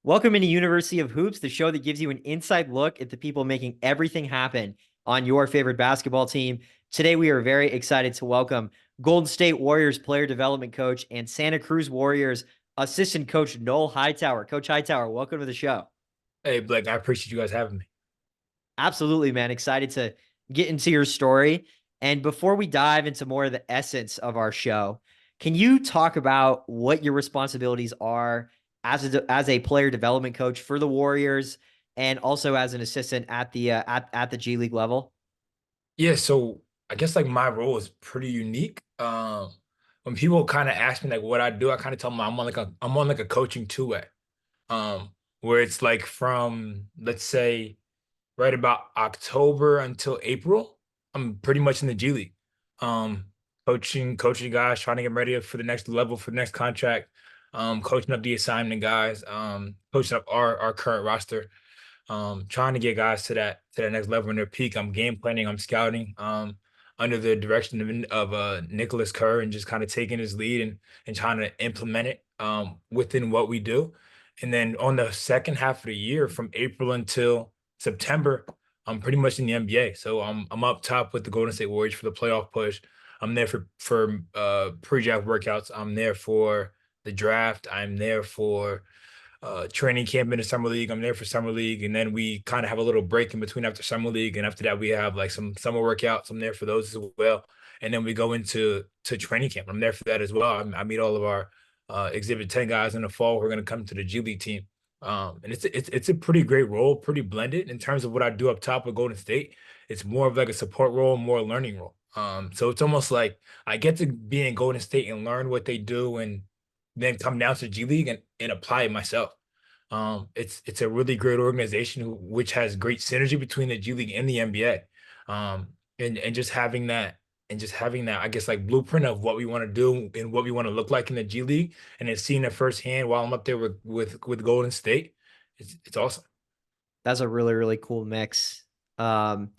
Welcome into University of Hoops, the show that gives you an inside look at the people making everything happen on your favorite basketball team. Today, we are very excited to welcome Golden State Warriors player development coach and Santa Cruz Warriors assistant coach Noel Hightower. Coach Hightower, welcome to the show. Hey, Blake, I appreciate you guys having me. Absolutely, man. Excited to get into your story. And before we dive into more of the essence of our show, can you talk about what your responsibilities are as a player development coach for the Warriors and also as an assistant at the G League level? Yeah, so I guess like my role is pretty unique. When people kind of ask me like what I do, I kind of tell them I'm on like a coaching two-way. Where it's like from let's say right about October until April, I'm pretty much in the G League. Um, coaching guys, trying to get ready for the next level, for the next contract, coaching up the assignment guys, coaching up our current roster. Trying to get guys to that next level in their peak. I'm game planning, I'm scouting, under the direction of Nicholas Kerr and just kind of taking his lead and trying to implement it within what we do. And then on the second half of the year, from April until September, I'm pretty much in the NBA. So I'm up top with the Golden State Warriors for the playoff push. I'm there for pre-draft workouts. I'm there for the draft. I'm there for training camp in the summer league. I'm there for summer league, and then we kind of have a little break in between after summer league, and after that we have like some summer workouts. I'm there for those as well, and then we go into training camp. I'm there for that as well. I meet all of our Exhibit 10 guys in the fall who are going to come to the G League team. And it's a pretty great role, pretty blended in terms of what I do up top with Golden State. It's more of like a support role, more a learning role. So it's almost like I get to be in Golden State and learn what they do and then come down to G League and apply it myself. It's a really great organization which has great synergy between the G League and the NBA. Um, and just having that I guess like blueprint of what we want to do and what we want to look like in the G League, and then seeing it firsthand while I'm up there with Golden State, it's awesome. That's a really, really cool mix. Um,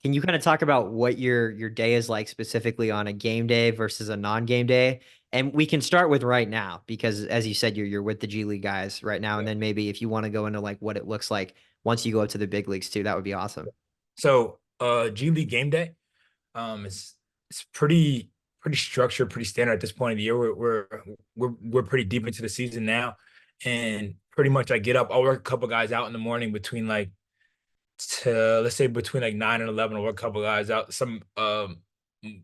can you kind of talk about what your day is like specifically on a game day versus a non-game day? And we can start with right now because as you said, you're with the G League guys right now. And Yeah. then maybe if you want to go into like what it looks like once you go up to the big leagues too, that would be awesome. So G League game day, it's pretty structured, pretty standard at this point of the year. We're pretty deep into the season now, and pretty much I get up. I'll work a couple guys out in the morning between like to let's say between like 9 and 11. I'll work a couple guys out.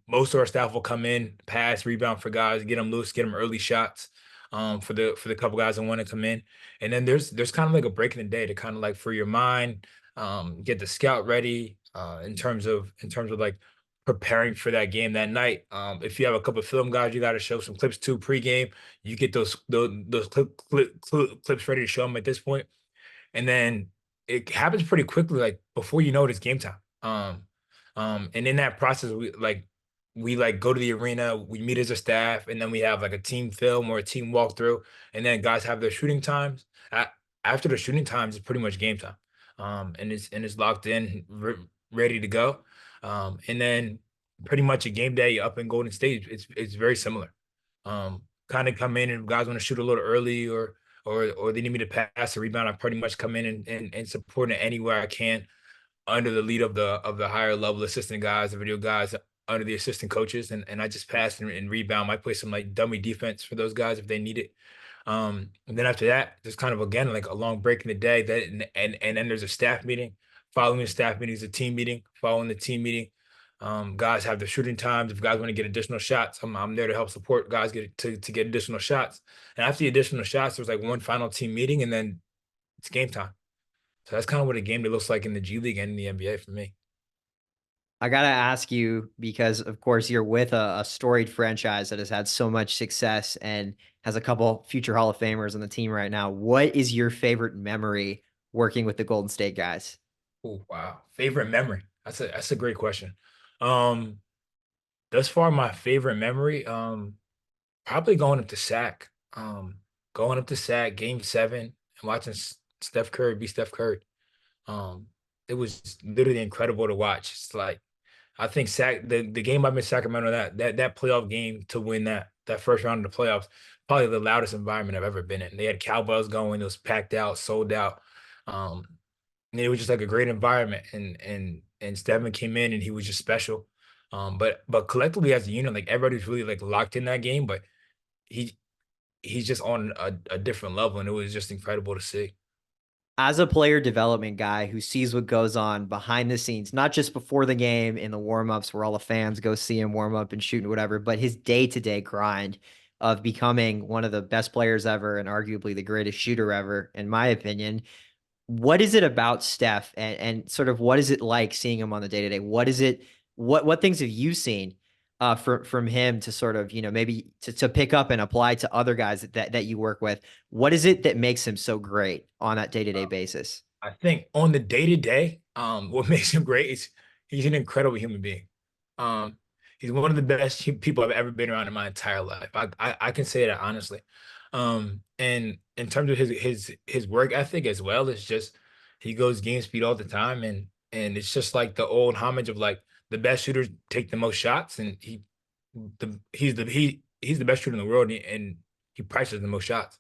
Most of our staff will come in, pass, rebound for guys, get them loose, get them early shots. For the couple guys that want to come in, and then there's kind of like a break in the day to kind of like for your mind, get the scout ready, in terms of like preparing for that game that night. If you have a couple of film guys, you got to show some clips too pregame. You get those clips ready to show them at this point, and then it happens pretty quickly. Like before you know it, it's game time. And in that process, we go to the arena, we meet as a staff, and then we have like a team film or a team walkthrough, and then guys have their shooting times. After the shooting times, it's pretty much game time, and it's locked in, ready to go. And then pretty much a game day up in Golden State, it's very similar. Kind of come in and guys want to shoot a little early or they need me to pass a rebound. I pretty much come in and support it anywhere I can under the lead of the higher level assistant guys, the video guys under the assistant coaches, and I just pass and rebound. I play some like dummy defense for those guys if they need it. And then after that, there's kind of again like a long break in the day. That and then there's a staff meeting. Following the staff meeting is a team meeting. Following the team meeting, guys have their shooting times. If guys want to get additional shots, I'm there to help support guys to get additional shots. And after the additional shots, there's like one final team meeting, and then it's game time. So that's kind of what a game day looks like in the G League and in the NBA for me. I gotta ask you because, of course, you're with a storied franchise that has had so much success and has a couple future Hall of Famers on the team right now. What is your favorite memory working with the Golden State guys? Oh wow. Favorite memory. That's a great question. Um, thus far, my favorite memory, probably going up to sack. Going up to sack, game seven, and watching Steph Curry be Steph Curry. Um, it was literally incredible to watch. It's like I think the game I'm in Sacramento, that playoff game to win that. that first round of the playoffs, probably the loudest environment I've ever been in. They had cowbells going, it was packed out, sold out. Um, and it was just like a great environment. And Stephen came in and he was just special. But collectively as a unit, like everybody's really like locked in that game, but he he's just on a different level, and it was just incredible to see. As a player development guy who sees what goes on behind the scenes, not just before the game in the warmups where all the fans go see him warm up and shoot and whatever, but his day-to-day grind of becoming one of the best players ever and arguably the greatest shooter ever, in my opinion. What is it about Steph and sort of what is it like seeing him on the day to day? What is it? What things have you seen from him to sort of maybe to pick up and apply to other guys that you work with? What is it that makes him so great on that day to day basis? I think on the day to day, what makes him great is he's an incredible human being. Um, he's one of the best people I've ever been around in my entire life. I can say that honestly. And in terms of his work ethic as well, it's just he goes game speed all the time, and it's just like the old homage of like the best shooters take the most shots, and he's the best shooter in the world, and he prices the most shots.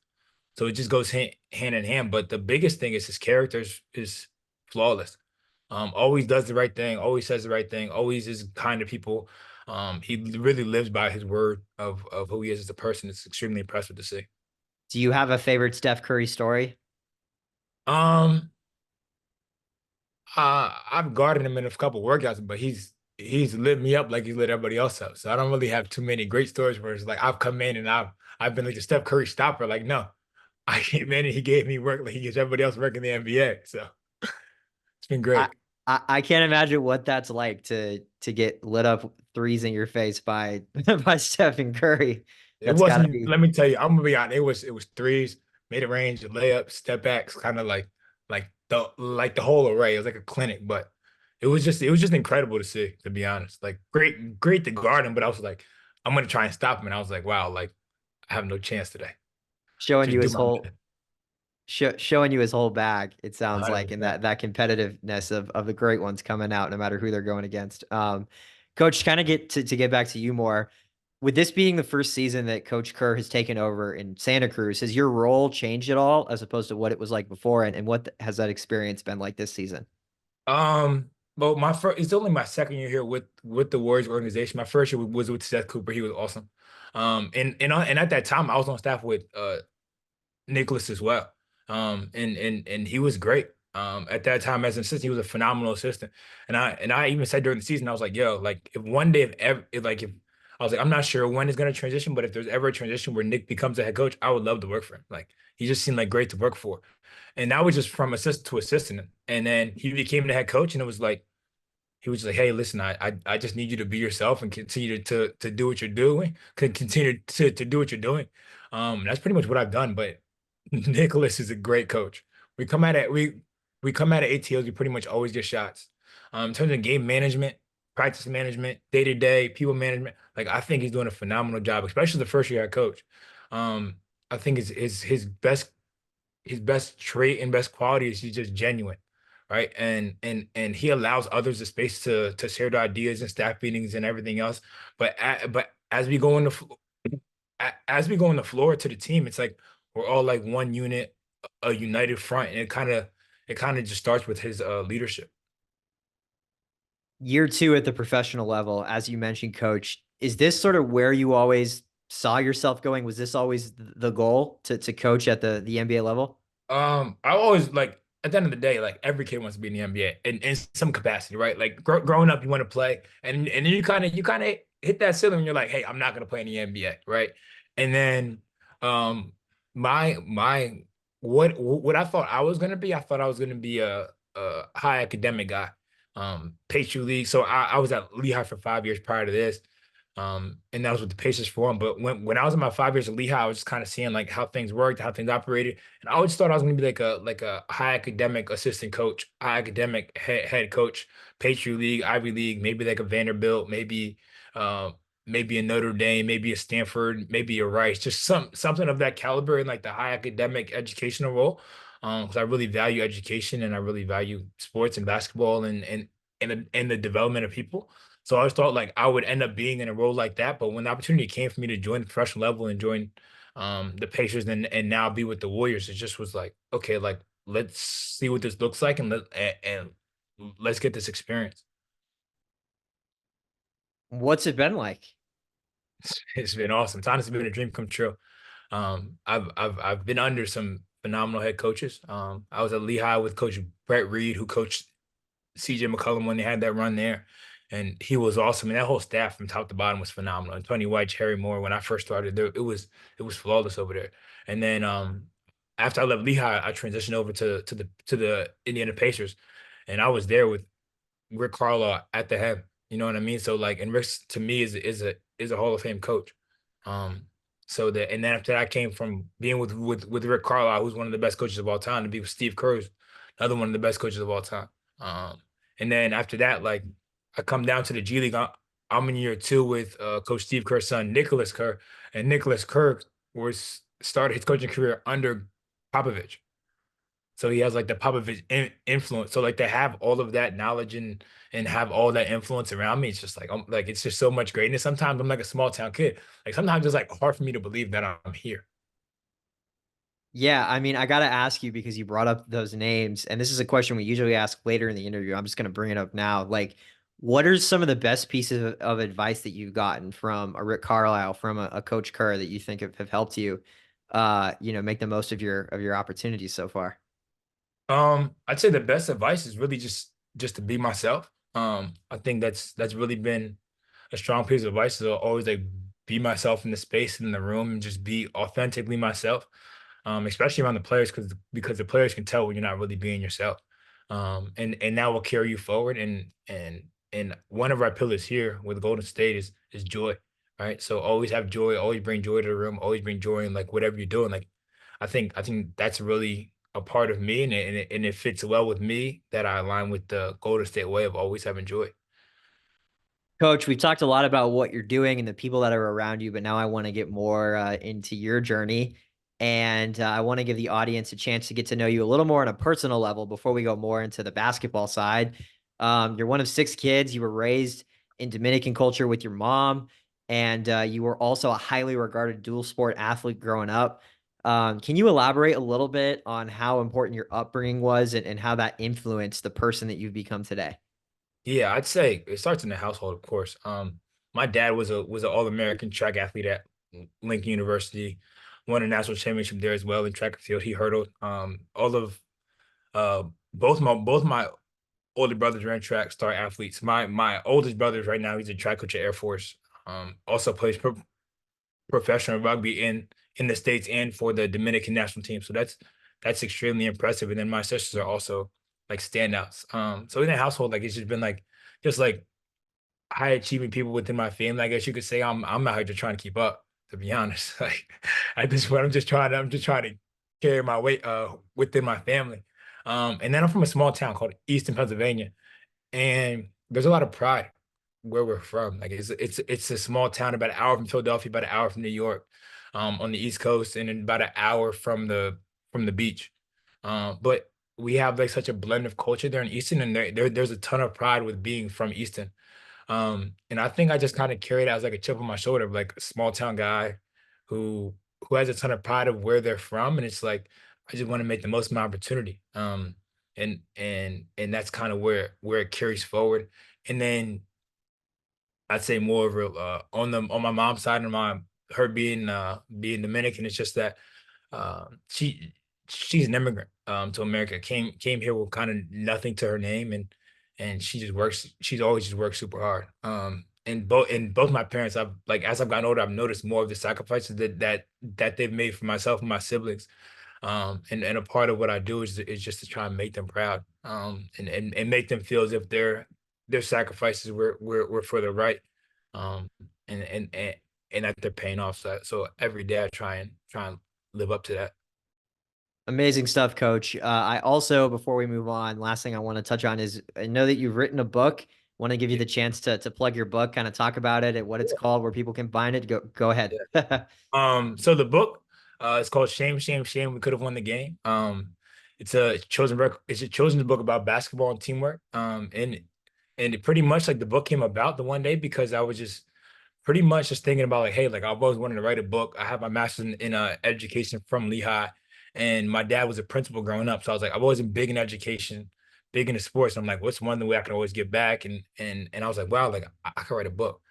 So it just goes hand in hand. But the biggest thing is his character is flawless. Always does the right thing, always says the right thing, always is kind to people. He really lives by his word of who he is as a person. It's extremely impressive to see. Do you have a favorite Steph Curry story? Um, I've guarded him in a couple workouts, but he's lit me up like he lit everybody else up. So I don't really have too many great stories where it's like I've come in and I've been like the Steph Curry stopper. Like, no, I came in and he gave me work like he gives everybody else work in the NBA. So it's been I, great. I can't imagine what that's like to get lit up threes in your face by by Stephen Curry. It That's gotta wasn't, be. let me tell you, I'm gonna be honest. It was threes, made a range, layups, step backs, kind of like the whole array. It was like a clinic, but it was just incredible to see, to be honest. Like great to guard him, but I was like, I'm gonna try and stop him. And I was like, wow, like I have no chance today. showing Just you do his my whole showing you his whole bag. It sounds like, and 100%. that competitiveness of the great ones coming out, no matter who they're going against. Coach, kind of to get back to you more. With this being the first season that Coach Kerr has taken over in Santa Cruz, has your role changed at all as opposed to what it was like before? And what has that experience been like this season? Um, well, my first it's only my second year here with the Warriors organization. My first year was with Seth Cooper. He was awesome. And at that time I was on staff with Nicholas as well. And he was great. At that time as an assistant, he was a phenomenal assistant. And I even said during the season, I was like, yo, like if one day, if ever, if I was like, I'm not sure when it's gonna transition, but if there's ever a transition where Nick becomes a head coach, I would love to work for him. Like he just seemed like great to work for. And that was just from assistant to assistant. And then he became the head coach, and it was like he was like, "Hey, listen, I just need you to be yourself and continue to do what you're doing. Continue to do what you're doing." That's pretty much what I've done. But Nicholas is a great coach. We come at it, we come at it ATOs, we pretty much always get shots. In terms of game management, practice management, day-to-day, people management, like I think he's doing a phenomenal job, especially the first year head coach. I think his best trait and best quality is he's just genuine, right? And he allows others the space to share their ideas and staff meetings and everything else. But as we go on as we go on the floor to the team, it's like we're all like one unit, a united front, and it kind of just starts with his leadership. Year two at the professional level, as you mentioned, Coach, is this sort of where you always saw yourself going? Was this always the goal to coach at the NBA level? I always like at the end of the day, like every kid wants to be in the NBA in some capacity, right? Like growing up, you want to play, and then you kind of hit that ceiling, and you're like, hey, I'm not gonna play in the NBA, right? And then, um, my what I thought I was gonna be, I thought I was gonna be a high academic guy, Patriot League. So I was at Lehigh for 5 years prior to this. And that was with the Pacers for him. But when I was in my 5 years at Lehigh, I was just kind of seeing like how things worked, how things operated. And I always thought I was going to be like a high academic assistant coach, high academic head coach, Patriot League, Ivy League, maybe like a Vanderbilt, uh, maybe a Notre Dame, maybe a Stanford, maybe a Rice, just something of that caliber in like the high academic educational role. Because I really value education and I really value sports and basketball and the development of people. So I always thought like I would end up being in a role like that. But when the opportunity came for me to join the professional level and join the Pacers and now be with the Warriors, it just was like, okay, like let's see what this looks like and let's get this experience. What's it been like? It's been awesome. It's honestly been a dream come true. I've been under some phenomenal head coaches. I was at Lehigh with Coach Brett Reed, who coached CJ McCollum when they had that run there. And he was awesome. And that whole staff from top to bottom was phenomenal. And Tony White, Harry Moore, when I first started there, it was flawless over there. And then after I left Lehigh, I transitioned over to the Indiana Pacers. And I was there with Rick Carlisle at the head. You know what I mean? So like, and Rick to me is a Hall of Fame coach. Um, and then after that, I came from being with Rick Carlisle, who's one of the best coaches of all time, to be with Steve Curry, another one of the best coaches of all time. And then after that, like I come down to the G League. I'm in year two with Coach Steve Kerr's son, Nicholas Kerr, and Nicholas Kerr was started his coaching career under Popovich. So he has like the Popovich influence. So like to have all of that knowledge and have all that influence around me, it's just like it's just so much greatness. Sometimes I'm like a small town kid. Like sometimes it's like hard for me to believe that I'm here. Yeah, I mean, I got to ask you because you brought up those names, and this is a question we usually ask later in the interview. I'm just going to bring it up now. Like, what are some of the best pieces of advice that you've gotten from a Rick Carlisle, from a Coach Kerr that you think have helped you, make the most of your opportunities so far? I'd say the best advice is really just to be myself. I think that's really been a strong piece of advice is to always like be myself in the space in the room and just be authentically myself. Especially around the players because the players can tell when you're not really being yourself. And that will carry you forward. And one of our pillars here with Golden State is joy, right? So always have joy, always bring joy to the room, always bring joy in like whatever you're doing. Like I think that's really a part of me, and it fits well with me that I align with the Golden State way of always having joy. Coach, we've talked a lot about what you're doing and the people that are around you, but now I want to get more into your journey. And I want to give the audience a chance to get to know you a little more on a personal level before we go more into the basketball side. You're one of six kids. You were raised in Dominican culture with your mom, and you were also a highly regarded dual sport athlete growing up. Can you elaborate a little bit on how important your upbringing was and how that influenced the person that you've become today? Yeah, I'd say it starts in the household, of course. My dad was an All-American track athlete at Lincoln University, won a national championship there as well in track and field. He hurdled. All of uh both my older brothers ran track, star athletes. My oldest brother's right now, he's a track coach at Air Force. Also plays professional rugby in the States and for the Dominican national team. So that's extremely impressive. And then my sisters are also like standouts. So in that household, like it's just been like just like high achieving people within my family. I guess you could say I'm out here just trying to keep up, to be honest. Like at this point, I'm just trying to carry my weight within my family. And then I'm from a small town called Easton, Pennsylvania. And there's a lot of pride where we're from. Like it's a small town about an hour from Philadelphia, about an hour from New York, on the East Coast, and then about an hour from the beach. But we have like such a blend of culture there in Easton, and there's a ton of pride with being from Easton. And I think I just kind of carried it as like a chip on my shoulder, like a small town guy who who has a ton of pride of where they're from, and it's like I just want to make the most of my opportunity. And that's kind of where it carries forward. And then I'd say more of a on my mom's side and my her being Dominican, it's just that uh, she she's an immigrant to America. Came here with kind of nothing to her name, and she just works. She's always just worked super hard. And both my parents, I've like as I've gotten older, I've noticed more of the sacrifices that they've made for myself and my siblings. And a part of what I do is just to try and make them proud. And make them feel as if their sacrifices were for the right. Um, and and and and that they're paying off. So every day I try and live up to that. Amazing stuff, Coach. I also, before we move on, last thing I want to touch on is I know that you've written a book. Want to give you Yeah. the chance to plug your book, kind of talk about it and what it's called, where people can find it. Go ahead. Yeah. So the book, it's called Shame, Shame, Shame. We could have won the game. It's a chosen book about basketball and teamwork. And and it pretty much like the book came about the one day because I was just pretty much just thinking about like, hey, like I've always wanted to write a book. I have my master's in education from Lehigh, and my dad was a principal growing up. So I was like, I've always been big in education, big into sports. And I'm like, what's one way I can always give back? And I was like, wow, like I could write a book.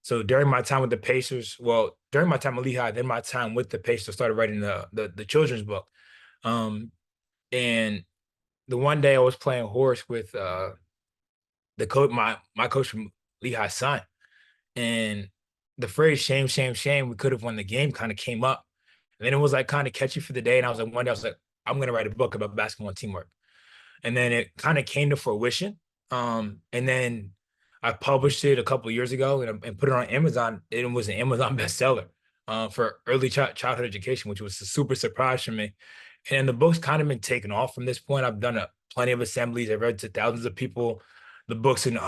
So during my time with the Pacers, well, during my time at Lehigh, then my time with the Pacers, I started writing the children's book. Um, and the one day I was playing horse with the coach, my coach from Lehigh's son, and the phrase "shame, shame, shame," we could have won the game kind of came up. And then it was like kind of catchy for the day. And I was like, one day I was like, I'm gonna write a book about basketball and teamwork. And then it kind of came to fruition. And then I published it a couple of years ago and put it on Amazon. It was an Amazon bestseller for early childhood education, which was a super surprise for me. And the book's kind of been taken off from this point. I've done plenty of assemblies. I've read to thousands of people. The book's in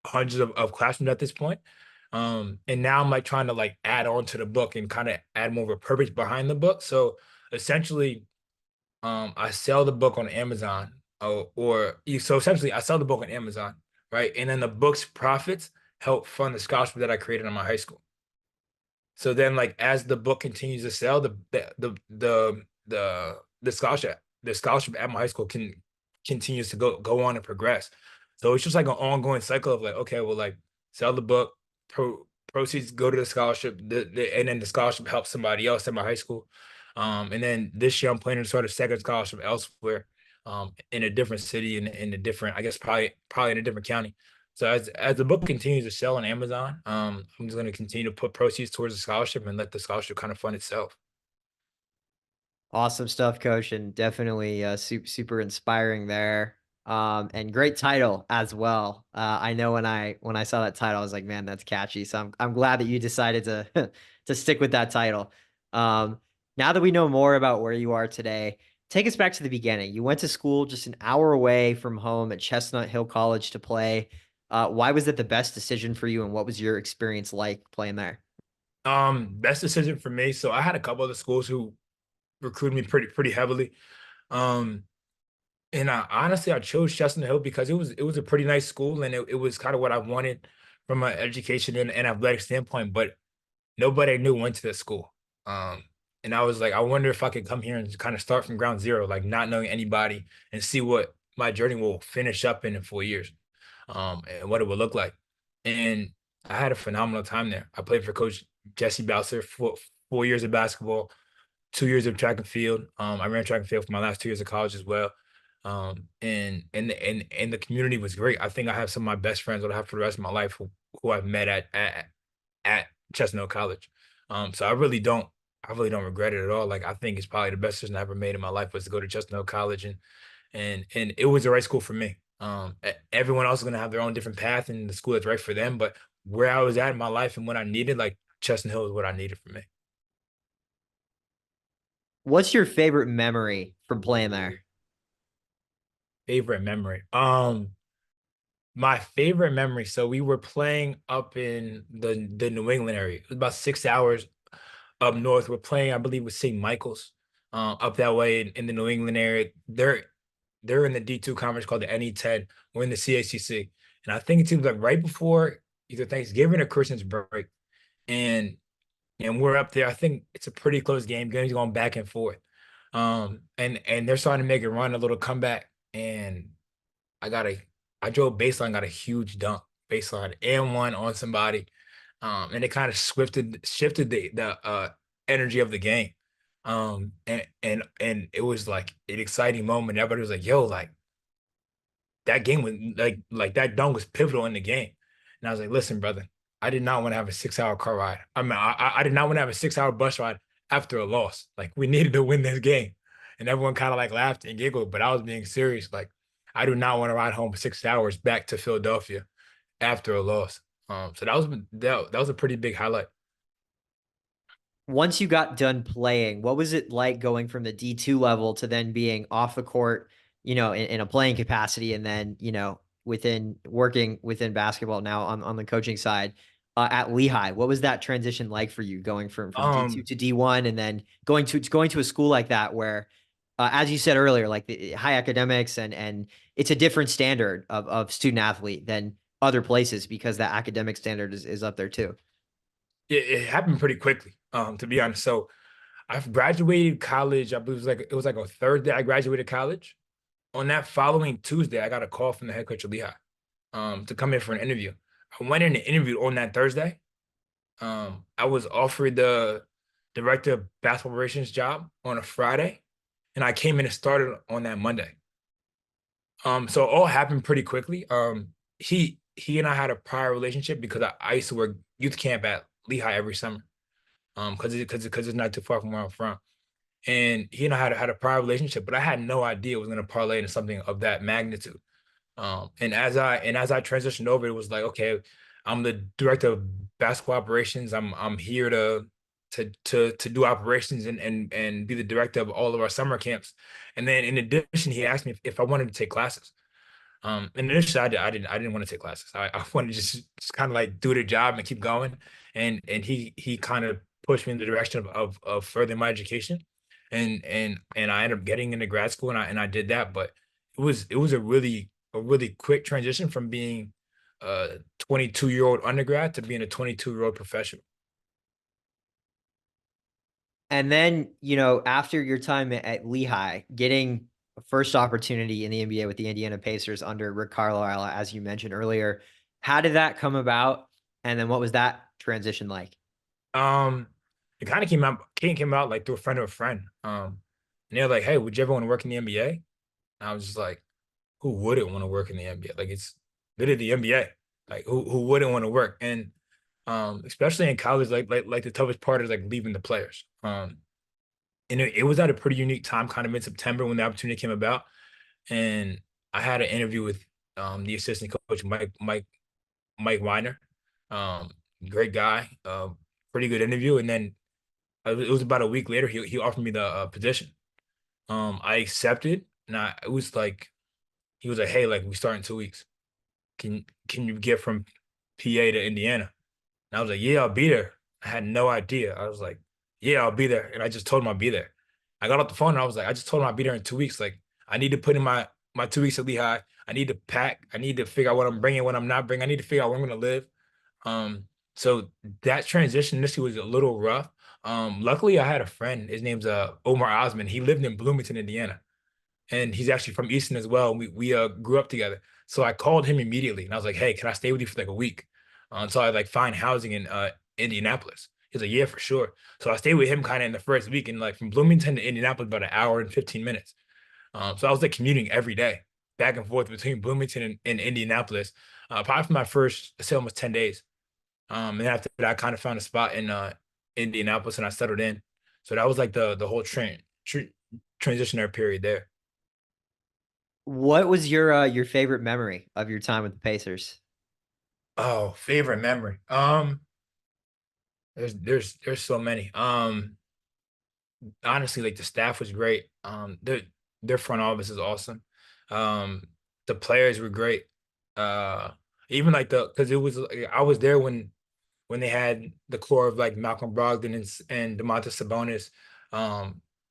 hundreds of classrooms at this point. And now I'm like trying to like add on to the book and kind of add more of a purpose behind the book. So essentially, I sell the book on Amazon, so essentially I sell the book on Amazon, right? And then the book's profits help fund the scholarship that I created in my high school. So then, like as the book continues to sell, the scholarship at my high school continues to go on and progress. So it's just like an ongoing cycle of like, okay, well, like sell the book, proceeds go to the scholarship, and then the scholarship helps somebody else at my high school. And then this year I'm planning to start a second scholarship elsewhere, in a different city in a different, I guess probably in a different county. So as the book continues to sell on Amazon, I'm just going to continue to put proceeds towards the scholarship and let the scholarship kind of fund itself. Awesome stuff, coach, and definitely super inspiring there. And great title as well. I know when I saw that title, I was like, man, that's catchy. So I'm glad that you decided to to stick with that title. Um, now that we know more about where you are today, take us back to the beginning. You went to school just an hour away from home at Chestnut Hill College to play. Why was that the best decision for you, and what was your experience like playing there? Best decision for me. So I had a couple of the schools who recruited me pretty heavily. Um, and honestly I chose Chestnut Hill because it was a pretty nice school and it was kind of what I wanted from an education and athletic standpoint. But nobody I knew went to the school. Um, and I was like, I wonder if I could come here and kind of start from ground zero, like not knowing anybody, and see what my journey will finish up in 4 years, and what it would look like. And I had a phenomenal time there. I played for Coach Jesse Bowser for 4 years of basketball, 2 years of track and field. I ran track and field for my last 2 years of college as well. And the community was great. I think I have some of my best friends that I have for the rest of my life who I've met at Chestnut College. So I really don't regret it at all. Like I think it's probably the best decision I ever made in my life was to go to Chestnut College, and it was the right school for me. Everyone else is gonna have their own different path and the school that's right for them. But where I was at in my life and what I needed, like Chestnut Hill is what I needed for me. What's your favorite memory from playing there? Favorite memory. My favorite memory. So we were playing up in the New England area. It was about 6 hours up north. We're playing, I believe, with St. Michael's, up that way in the New England area. They're in the D2 conference called the NE10. We're in the CACC, and I think it seems like right before either Thanksgiving or Christmas break, and and we're up there. I think it's a pretty close game. Games going back and forth, and they're starting to make a run, a little comeback, and I got a I drove baseline, got a huge dunk, baseline and one on somebody. And it kind of shifted the energy of the game. And it was like an exciting moment. Everybody was like, yo, like that game was like that dunk was pivotal in the game. And I was like, listen, brother, I did not want to have a 6 hour car ride. I mean, I did not want to have a 6 hour bus ride after a loss. Like we needed to win this game. And everyone kind of like laughed and giggled, but I was being serious. Like I do not want to ride home 6 hours back to Philadelphia after a loss. So that was a pretty big highlight. Once you got done playing, what was it like going from the D2 level to then being off the court, in a playing capacity, and then, within working within basketball now on the coaching side, at Lehigh? What was that transition like for you going from D2 Um, to D1, and then going to a school like that where as you said earlier, like the high academics and it's a different standard of student athlete than other places because that academic standard is up there too. It happened pretty quickly, to be honest. So I've graduated college. I believe it was like a Thursday. I graduated college. On that following Tuesday, I got a call from the head coach of Lehigh, to come in for an interview. I went in and interviewed on that Thursday. I was offered the director of basketball operations job on a Friday, and I came in and started on that Monday. So it all happened pretty quickly. He and I had a prior relationship because I used to work youth camp at Lehigh every summer. Because it's not too far from where I'm from. And he and I had a prior relationship, but I had no idea it was going to parlay into something of that magnitude. And as I transitioned over, it was like, okay, I'm the director of basketball operations. I'm here to do operations and be the director of all of our summer camps. And then in addition, he asked me if I wanted to take classes. And initially I didn't want to take classes. I wanted to just kind of like do the job and keep going. And he kind of pushed me in the direction of furthering my education. And I ended up getting into grad school and I did that. But it was a really quick transition from being a 22-year-old undergrad to being a 22-year-old professional. And then, after your time at Lehigh, getting a first opportunity in the NBA with the Indiana Pacers under Rick Carlisle, as you mentioned earlier, how did that come about? And then what was that transition like? Um, it kind of came out like through a friend of a friend. And they're like, "Hey, would you ever want to work in the NBA?" And I was just like, who wouldn't want to work in the NBA? Like it's literally the NBA. Like who wouldn't want to work? And especially in college, like the toughest part is like leaving the players. And it was at a pretty unique time, kind of in September when the opportunity came about. And I had an interview with the assistant coach, Mike Weiner. Um, Great guy, pretty good interview. And then it was about a week later, he offered me the position. I accepted, and it was like he was like, "Hey, like we start in 2 weeks. Can you get from PA to Indiana?" And I was like, "Yeah, I'll be there." I had no idea. I was like, "Yeah, I'll be there," and I just told him I'll be there. I got off the phone and I was like, I just told him I'll be there in 2 weeks. Like, I need to put in my 2 weeks at Lehigh. I need to pack. I need to figure out what I'm bringing, what I'm not bringing. I need to figure out where I'm going to live. So that transition initially was a little rough. Luckily, I had a friend. His name's Omar Osman. He lived in Bloomington, Indiana, and he's actually from Easton as well. We grew up together. So I called him immediately and I was like, "Hey, can I stay with you for like a week?" Until I like find housing in Indianapolis. He's like, "Yeah, for sure." So I stayed with him kind of in the first week, and like from Bloomington to Indianapolis, about an hour and 15 minutes. So I was like commuting every day, back and forth between Bloomington and Indianapolis. Probably for my first, let's say, almost 10 days. And after that, I kind of found a spot in Indianapolis and I settled in. So that was like the whole transitionary period there. What was your favorite memory of your time with the Pacers? Oh, favorite memory. There's so many. Honestly, like the staff was great. Their front office is awesome. Um, the players were great. Uh, Even like because it was like, I was there when they had the core of like Malcolm Brogdon and Domantas Sabonis,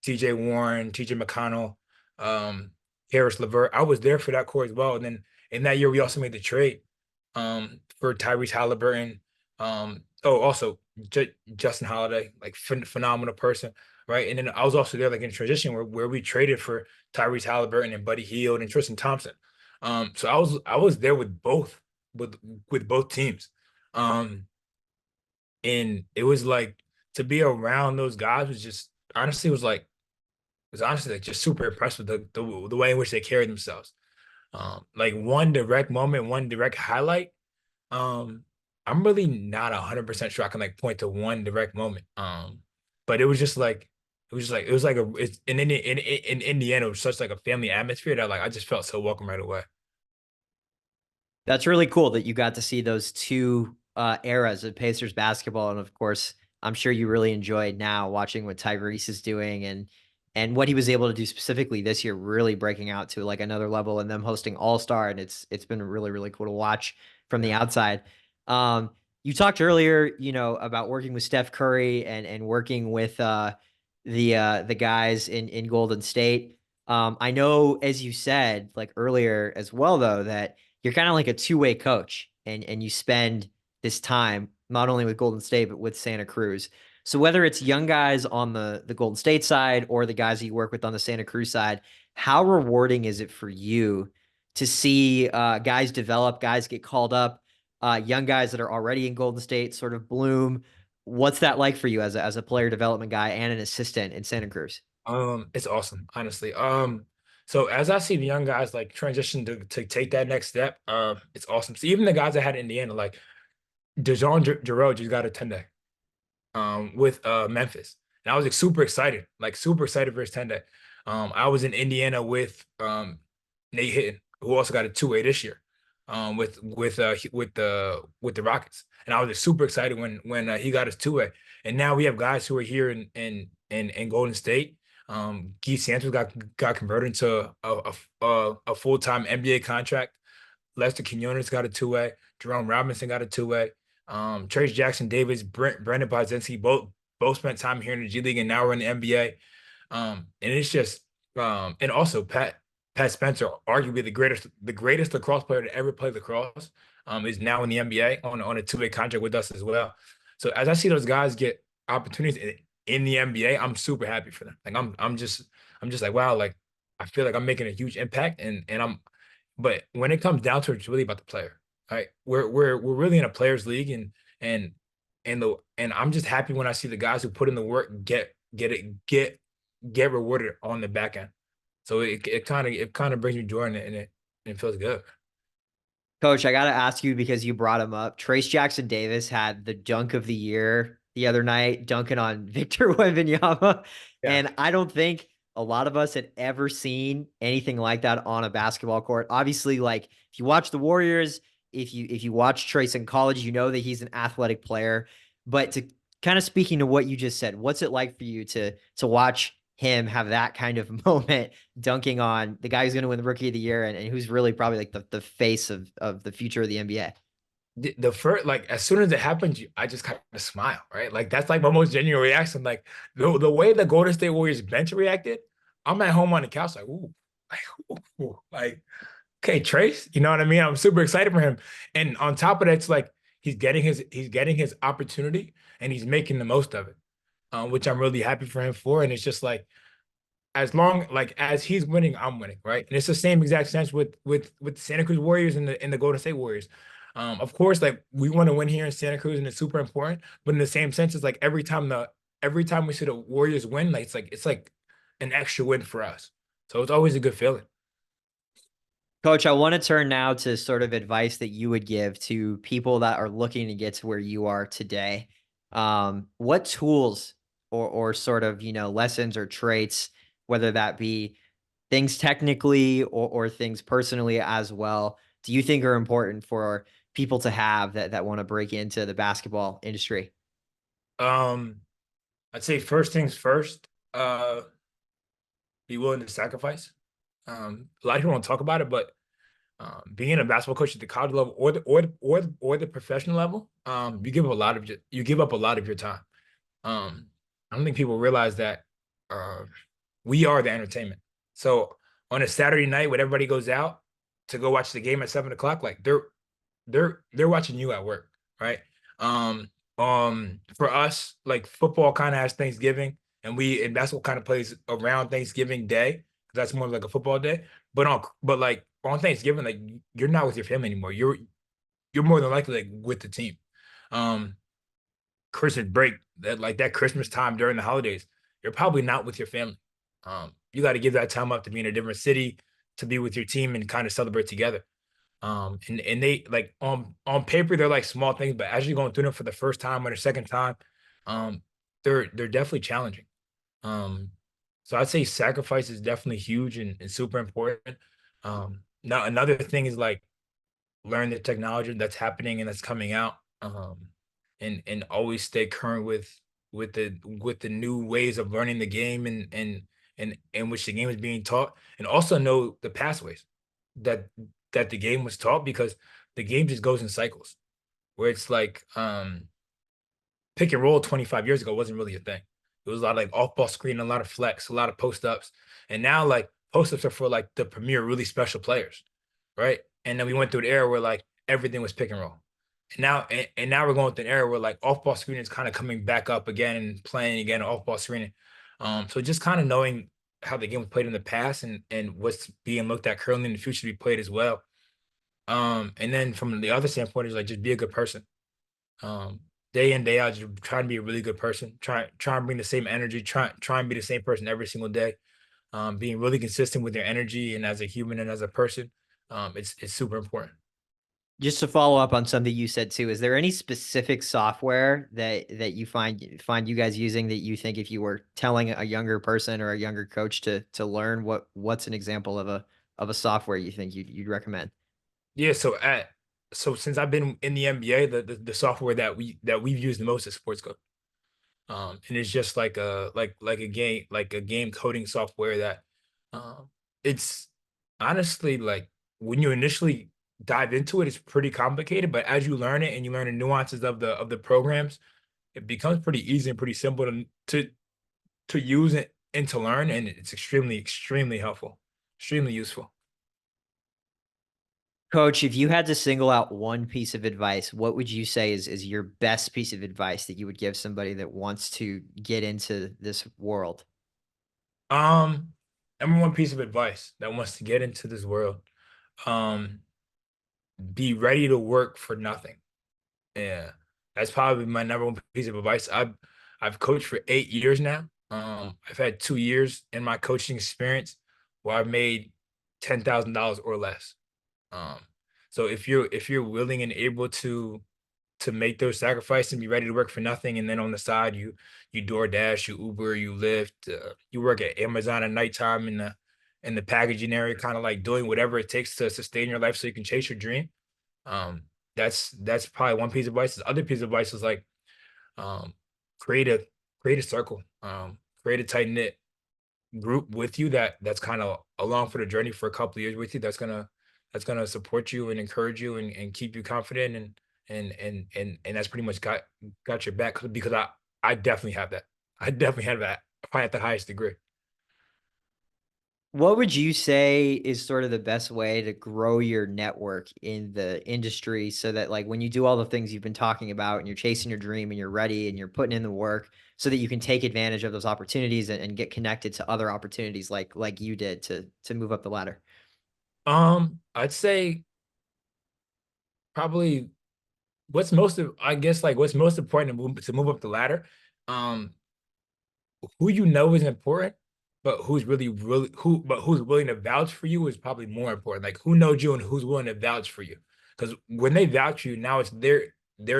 T.J. Warren, T.J. McConnell, Harris LeVert. I was there for that core as well. And then in that year, we also made the trade for Tyrese Halliburton. Also Justin Holiday, like phenomenal person, right? And then I was also there like in transition where we traded for Tyrese Halliburton and Buddy Hield and Tristan Thompson. So I was there with with both teams. Um, and it was like to be around those guys was just honestly was honestly like just super impressed with the way in which they carried themselves. Like one direct moment, one direct highlight. Um, I'm really not 100% sure I can like point to one direct moment. But it was like it's in Indiana, it was such like a family atmosphere that like I just felt so welcome right away. That's really cool that you got to see those two eras of Pacers basketball, and of course, I'm sure you really enjoyed now watching what Tyrese is doing and what he was able to do specifically this year, really breaking out to like another level, and them hosting All Star, and it's been really cool to watch from the Yeah. outside. Um, you talked earlier, about working with Steph Curry and working with the guys in Golden State. I know, as you said, like earlier as well, though, that you're kind of like a two-way coach, and you spend this time not only with Golden State but with Santa Cruz. So whether it's young guys on the Golden State side or the guys that you work with on the Santa Cruz side, how rewarding is it for you to see guys develop, guys get called up, young guys that are already in Golden State sort of bloom? What's that like for you as a player development guy and an assistant in Santa Cruz? It's awesome, honestly. So as I see the young guys like transition to take that next step, it's awesome. So even the guys I had in Indiana, like DeJohn Jarreau just got a 10-day with Memphis. And I was like, super excited for his 10-day. I was in Indiana with Nate Hitton, who also got a 2-way this year, with the Rockets. And I was like, super excited when he got his 2-way. And now we have guys who are here in Golden State. Keith Santos got converted into a full-time NBA contract. Lester Quinones got a 2-way. Jerome Robinson got a 2-way. Trace Jackson Davis, Brandon Bozinski, both spent time here in the G League and now we're in the NBA. And it's just and also Pat Spencer, arguably the greatest lacrosse player to ever play lacrosse, is now in the NBA on a 2-way contract with us as well. So as I see those guys get opportunities in the NBA, I'm super happy for them. Like I'm just like, wow, like I feel like I'm making a huge impact and I'm but when it comes down to it, it's really about the player. Right? We're really in a players league and and I'm just happy when I see the guys who put in the work get rewarded on the back end. So it kind of brings me joy and it feels good. Coach, I got to ask you because you brought him up. Trace Jackson Davis had the dunk of the year the other night, dunking on Victor Wembanyama. Yeah. And I don't think a lot of us had ever seen anything like that on a basketball court. Obviously, like if you watch the Warriors, if you watch Trace in college, you know that he's an athletic player. But to kind of speaking to what you just said, what's it like for you to watch him have that kind of moment dunking on the guy who's going to win the rookie of the year and who's really probably like the face of the future of the NBA? The first, like as soon as it happened, I just kind of smile, right? Like that's like my most genuine reaction. Like the way the Golden State Warriors bench reacted, I'm at home on the couch, like, ooh, like, ooh, like, okay, Trace, you know what I mean? I'm super excited for him. And on top of that, it's like he's getting his opportunity and he's making the most of it, which I'm really happy for him for. And it's just like as long like as he's winning, I'm winning, right? And it's the same exact sense with the Santa Cruz Warriors and the Golden State Warriors. Of course, like we want to win here in Santa Cruz, and it's super important. But in the same sense, it's like every time we see the Warriors win, like it's like an extra win for us. So it's always a good feeling. Coach, I want to turn now to sort of advice that you would give to people that are looking to get to where you are today. What tools or sort of, lessons or traits, whether that be things technically or things personally as well, do you think are important for people to have that want to break into the basketball industry? Um, I'd say first things first, be willing to sacrifice. A lot of people don't talk about it, but being a basketball coach at the college level or the professional level, you give up a lot of your time. I don't think people realize that uh, we are the entertainment. So on a Saturday night when everybody goes out to go watch the game at 7 o'clock, like they're watching you at work, right? For us, like football kind of has Thanksgiving, and basketball kind of plays around Thanksgiving Day because that's more like a football day. But like on Thanksgiving, like you're not with your family anymore. You're more than likely like with the team. Um, Christmas break, that Christmas time during the holidays, you're probably not with your family. You got to give that time up to be in a different city, to be with your team and kind of celebrate together. And they like on paper they're like small things, but as you're going through them for the first time or the second time, um, they're definitely challenging. Um, so I'd say sacrifice is definitely huge and super important. Now another thing is like learn the technology that's happening and that's coming out, and always stay current with the new ways of learning the game and in which the game is being taught, and also know the pathways that that the game was taught because the game just goes in cycles where it's like pick and roll 25 years ago wasn't really a thing. It was a lot of like off ball screen, a lot of flex, a lot of post ups, and now like post-ups are for like the premier really special players, right? And then we went through an era where like everything was pick and roll. And now we're going through an era where like off ball screening is kind of coming back up again and playing again off ball screening. So just kind of knowing how the game was played in the past and what's being looked at currently in the future to be played as well. And then from the other standpoint is like just be a good person. Um, Day in, day out, just trying to be a really good person. Try and bring the same energy. Try and be the same person every single day. Being really consistent with your energy and as a human and as a person. It's super important. Just to follow up on something you said too, is there any specific software that you find you guys using that you think if you were telling a younger person or a younger coach to learn, what's an example of a software you think you'd recommend? Yeah, so since I've been in the NBA, the software that we've used the most is Sports Code. And it's just like a game coding software that it's honestly like when you initially dive into it, it's pretty complicated, but as you learn it and you learn the nuances of the programs, it becomes pretty easy and pretty simple to use it and to learn, and it's extremely helpful, extremely useful. Coach, if you had to single out one piece of advice, what would you say is your best piece of advice that you would give somebody that wants to get into this world? Um, Number one piece of advice that wants to get into this world, um, be ready to work for nothing. Yeah, that's probably my number one piece of advice. I've coached for 8 years now. I've had 2 years in my coaching experience where I've made $10,000 or less. Um, so if you're willing and able to make those sacrifices and be ready to work for nothing, and then on the side you DoorDash, you Uber, you Lyft, you work at Amazon at nighttime in the packaging area, kind of like doing whatever it takes to sustain your life so you can chase your dream. Um, that's probably one piece of advice. The other piece of advice is like um, create a create a circle, create a tight knit group with you that's kind of along for the journey for a couple of years with you. That's gonna support you and encourage you and keep you confident and that's pretty much got your back because I definitely have that. I definitely have that probably at the highest degree. What would you say is sort of the best way to grow your network in the industry so that like when you do all the things you've been talking about and you're chasing your dream and you're ready and you're putting in the work so that you can take advantage of those opportunities and get connected to other opportunities like you did to move up the ladder? I'd say probably I guess like what's most important to move up the ladder. Um, who you know is important, but who's willing to vouch for you is probably more important. Like who knows you and who's willing to vouch for you. Because when they vouch for you, now it's their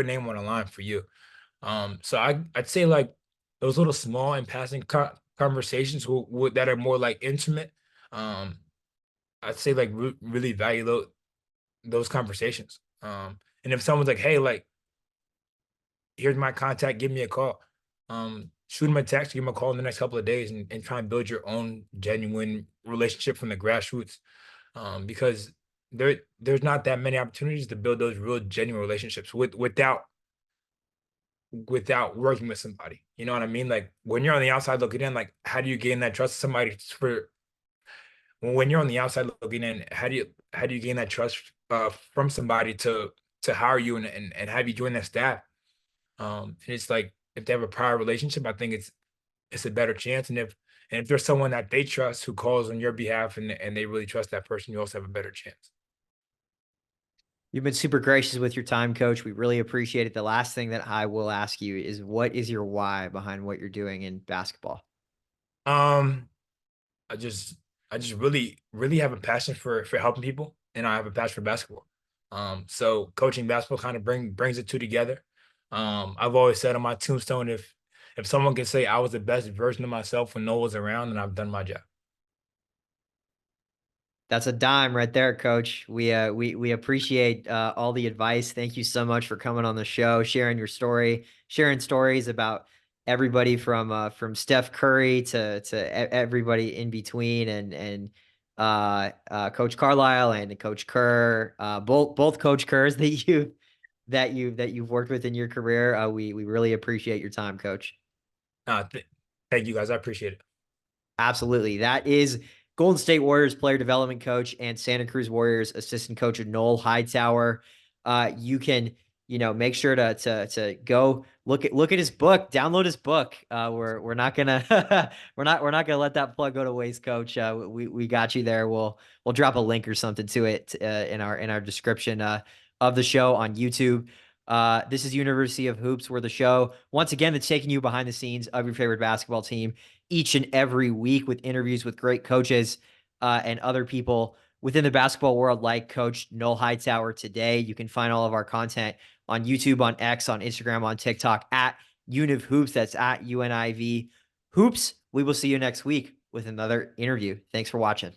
name on the line for you. So I'd say like those little small and passing conversations that are more like intimate. Um, I'd say like really value those conversations. And if someone's like, hey, like here's my contact, give me a call. Shoot them a text, give them a call in the next couple of days and try and build your own genuine relationship from the grassroots. Because there's not that many opportunities to build those real genuine relationships without working with somebody. You know what I mean? Like when you're on the outside looking in, like how do you gain that trust of somebody for when you're on the outside looking in, how do you gain that trust from somebody to hire you and have you join their staff? And it's like if they have a prior relationship, I think it's a better chance. And if there's someone that they trust who calls on your behalf and they really trust that person, you also have a better chance. You've been super gracious with your time, coach. We really appreciate it. The last thing that I will ask you is what is your why behind what you're doing in basketball? Um, I just I just really have a passion for helping people, and I have a passion for basketball. So coaching basketball kind of brings the two together. I've always said on my tombstone, if someone can say I was the best version of myself when Noah was around, then I've done my job. That's a dime right there, coach. We appreciate all the advice. Thank you so much for coming on the show, sharing your story, sharing stories about everybody from Steph Curry to everybody in between, and Coach Carlisle and Coach Kerr, both Coach Kerrs that you've worked with in your career. We really appreciate your time, Coach. Uh, th- Thank you guys. I appreciate it. Absolutely. That is Golden State Warriors player development coach and Santa Cruz Warriors assistant coach Noel Hightower. You can, make sure to go look at his book, download his book. We're not gonna we're not gonna let that plug go to waste, Coach. We got you there. We'll drop a link or something to it in our description of the show on YouTube. This is University of Hoops, where the show, once again, it's taking you behind the scenes of your favorite basketball team each and every week with interviews with great coaches and other people within the basketball world, like Coach Noel Hightower today. You can find all of our content on YouTube, on X, on Instagram, on TikTok at Univ Hoops. That's at UNIV Hoops. We will see you next week with another interview. Thanks for watching.